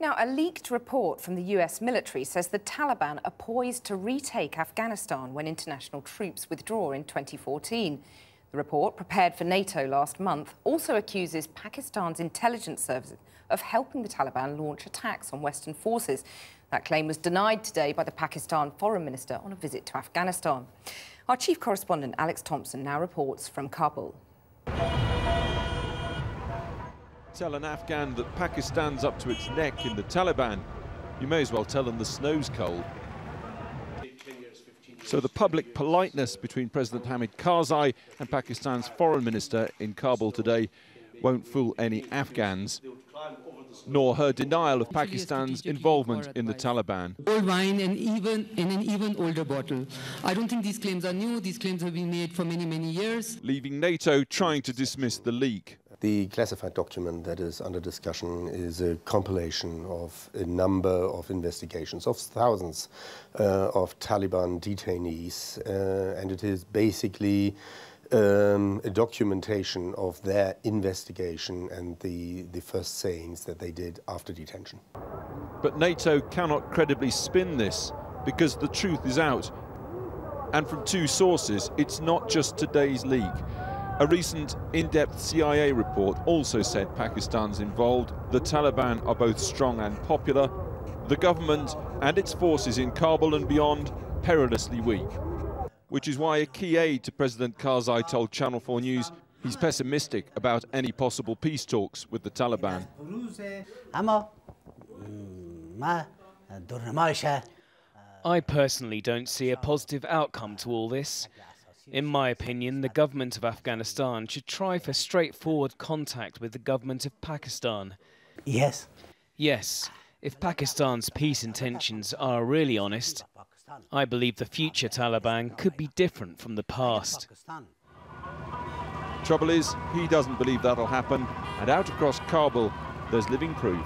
Now, a leaked report from the US military says the Taliban are poised to retake Afghanistan when international troops withdraw in 2014. The report, prepared for NATO last month, also accuses Pakistan's intelligence services of helping the Taliban launch attacks on Western forces. That claim was denied today by the Pakistan foreign minister on a visit to Afghanistan. Our chief correspondent, Alex Thompson, now reports from Kabul. Tell an Afghan that Pakistan's up to its neck in the Taliban, you may as well tell them the snow's cold. So the public politeness between President Hamid Karzai and Pakistan's foreign minister in Kabul today won't fool any Afghans, nor her denial of Pakistan's involvement in the Taliban. Old wine and even in an even older bottle. I don't think these claims are new. These claims have been made for many, many years. Leaving NATO trying to dismiss the leak. The classified document that is under discussion is a compilation of a number of investigations of thousands of Taliban detainees, and it is basically a documentation of their investigation and the first sayings that they did after detention. But NATO cannot credibly spin this because the truth is out. And from two sources, it's not just today's leak. A recent in-depth CIA report also said Pakistan's involved. The Taliban are both strong and popular. The government and its forces in Kabul and beyond perilously weak. Which is why a key aide to President Karzai told Channel 4 News he's pessimistic about any possible peace talks with the Taliban. I personally don't see a positive outcome to all this. In my opinion, the government of Afghanistan should try for straightforward contact with the government of Pakistan. Yes. Yes, if Pakistan's peace intentions are really honest, I believe the future Taliban could be different from the past. Trouble is, he doesn't believe that'll happen, and out across Kabul, there's living proof.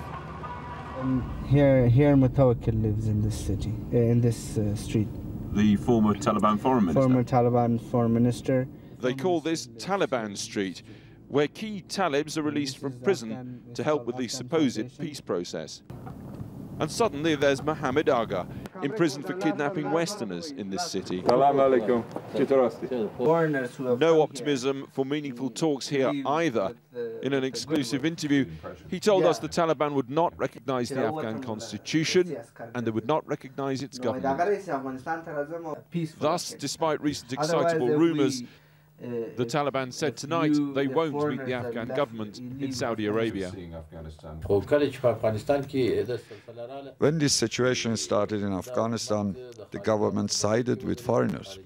Here Mutawakkil lives in this city, in this street. The former Taliban foreign minister? Former Taliban foreign minister. They call this Taliban Street, where key Talibs are released from prison to help with the supposed peace process. And suddenly there's Mohammad Agha, imprisoned for kidnapping Westerners in this city. No optimism for meaningful talks here either. In an exclusive interview, he told us the Taliban would not recognize the Afghan constitution and they would not recognize its government. Thus, despite recent excitable rumors, the Taliban said tonight they won't meet the Afghan government in Saudi Arabia. When this situation started in Afghanistan, the government sided with foreigners.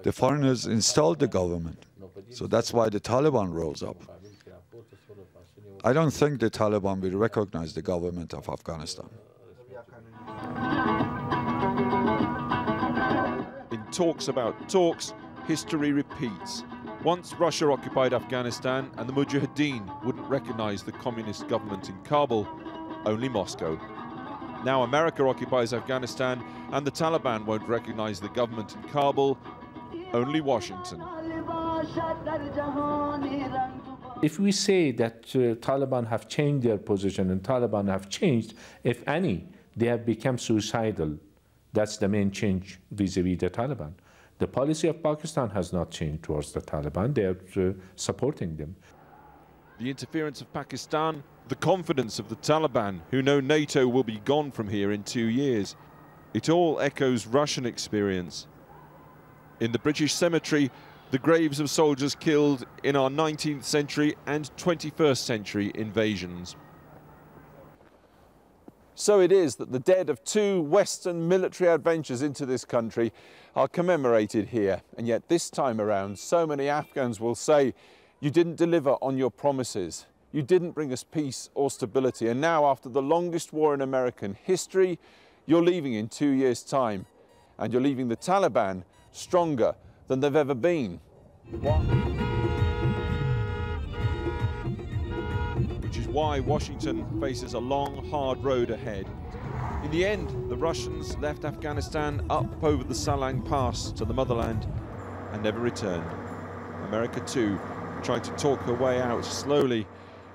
The foreigners installed the government, so that's why the Taliban rose up. I don't think the Taliban will recognize the government of Afghanistan. In talks about talks, history repeats. Once Russia occupied Afghanistan and the Mujahideen wouldn't recognize the communist government in Kabul, only Moscow. Now America occupies Afghanistan and the Taliban won't recognize the government in Kabul, only Washington. If we say that Taliban have changed their position and Taliban have changed, if any, they have become suicidal. That's the main change vis-a-vis the Taliban. The policy of Pakistan has not changed towards the Taliban. They are supporting them. The interference of Pakistan, the confidence of the Taliban, who know NATO will be gone from here in 2 years. It all echoes Russian experience. In the British cemetery, the graves of soldiers killed in our 19th century and 21st century invasions. So it is that the dead of two Western military adventures into this country are commemorated here. And yet this time around, so many Afghans will say, you didn't deliver on your promises. You didn't bring us peace or stability. And now, after the longest war in American history, you're leaving in 2 years' time. And you're leaving the Taliban stronger than they've ever been. Which is why Washington faces a long, hard road ahead. In the end, the Russians left Afghanistan up over the Salang Pass to the motherland and never returned. America, too, tried to talk her way out slowly,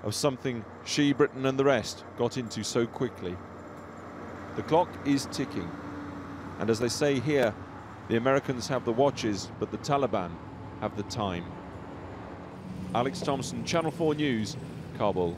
of something she, Britain and the rest got into so quickly. The clock is ticking, and as they say here, the Americans have the watches, but the Taliban have the time. Alex Thompson, Channel 4 News, Kabul.